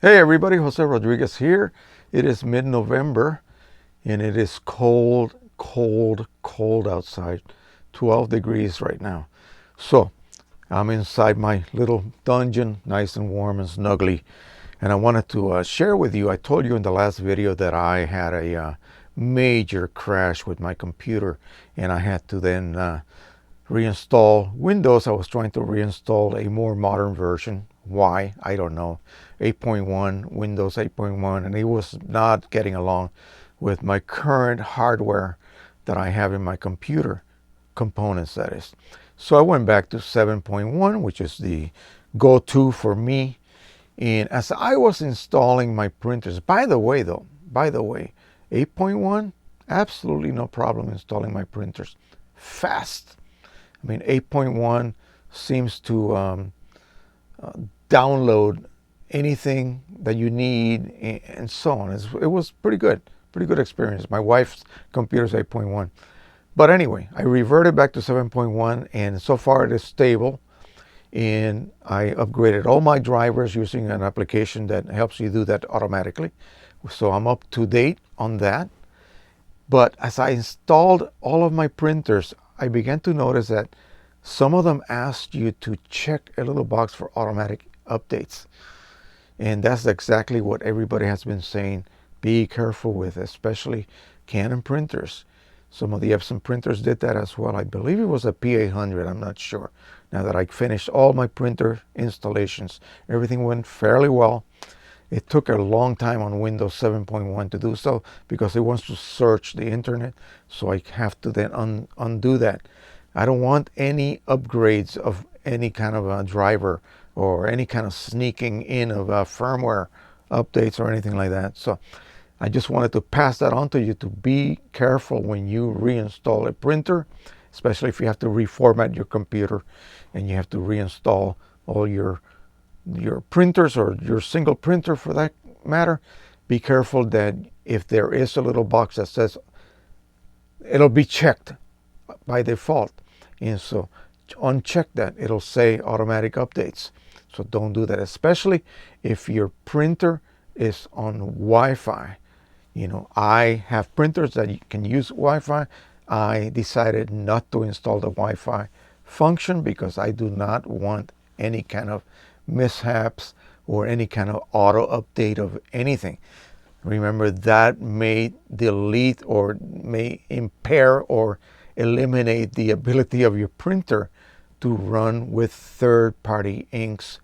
Hey everybody, Jose Rodriguez here. It is mid-November and it is cold, cold, cold outside. 12 degrees right now. So I'm inside my little dungeon, nice and warm and snuggly. And I wanted to share with you, I told you in the last video that I had a major crash with my computer and I had to then reinstall Windows. I was trying to reinstall a more modern version. Why? I don't know. 8.1, Windows 8.1, and it was not getting along with my current hardware that I have in my computer, components that is. So I went back to 7.1, which is the go-to for me. And as I was installing my printers, by the way, 8.1, absolutely no problem installing my printers. Fast. I mean, 8.1 seems to download anything that you need and so on. It was pretty good experience. My wife's computer is 8.1. But anyway, I reverted back to 7.1 and so far it is stable. And I upgraded all my drivers using an application that helps you do that automatically. So I'm up to date on that. But as I installed all of my printers, I began to notice that some of them asked you to check a little box for automatic updates. And that's exactly what everybody has been saying. Be careful with, especially Canon printers. Some of the Epson printers did that as well. I believe it was a P800, I'm not sure. Now that I finished all my printer installations, everything went fairly well. It took a long time on Windows 7.1 to do so because it wants to search the internet. So I have to then undo that. I don't want any upgrades of any kind of a driver or any kind of sneaking in of firmware updates or anything like that. So I just wanted to pass that on to you to be careful when you reinstall a printer, especially if you have to reformat your computer and you have to reinstall all your printers or your single printer for that matter. Be careful that if there is a little box that says it'll be checked by default, and so uncheck that, it'll say automatic updates. So don't do that, especially if your printer is on Wi-Fi. You know, I have printers that you can use Wi-Fi. I decided not to install the Wi-Fi function because I do not want any kind of mishaps or any kind of auto update of anything. Remember, that may delete or may impair or eliminate the ability of your printer to run with third-party inks,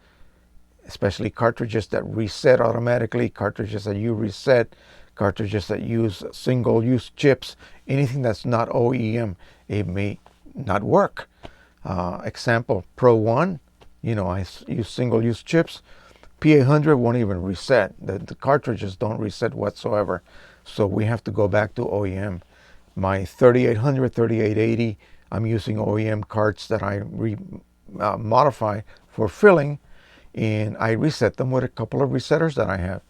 especially cartridges that reset automatically, cartridges that you reset, cartridges that use single-use chips, anything that's not OEM, it may not work. Example, Pro 1, you know, I use single-use chips. P800 won't even reset. The cartridges don't reset whatsoever. So we have to go back to OEM. My 3800, 3880, I'm using OEM cards that I modify for filling, and I reset them with a couple of resetters that I have.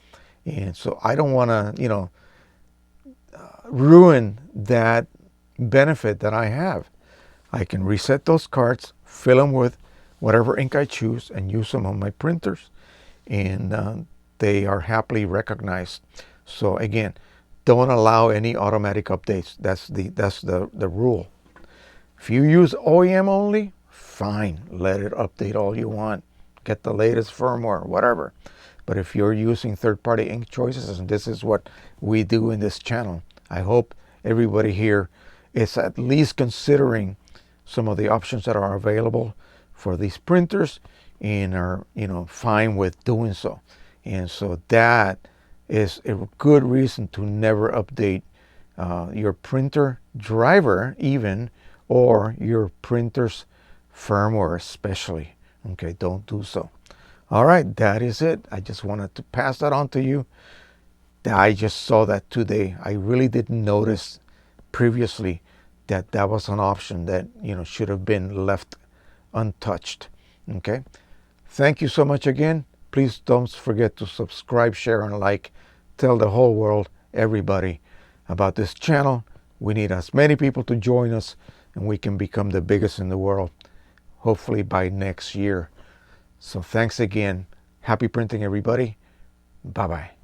And so I don't want to, you know, ruin that benefit that I have. I can reset those cards, fill them with whatever ink I choose, and use them on my printers, and they are happily recognized. So again, don't allow any automatic updates. That's the rule. If you use OEM only, fine, let it update all you want. Get the latest firmware, whatever. But if you're using third-party ink choices, and this is what we do in this channel, I hope everybody here is at least considering some of the options that are available for these printers and are, you know, fine with doing so. And so that is a good reason to never update your printer driver even, or your printer's firmware especially. Okay, don't do so. All right, that is it. I just wanted to pass that on to you. I just saw that today. I really didn't notice previously that that was an option that, you know, should have been left untouched. Okay, thank you so much again. Please don't forget to subscribe, share, and like. Tell the whole world, everybody, about this channel. We need as many people to join us, and we can become the biggest in the world, hopefully by next year. So thanks again. Happy printing, everybody. Bye-bye.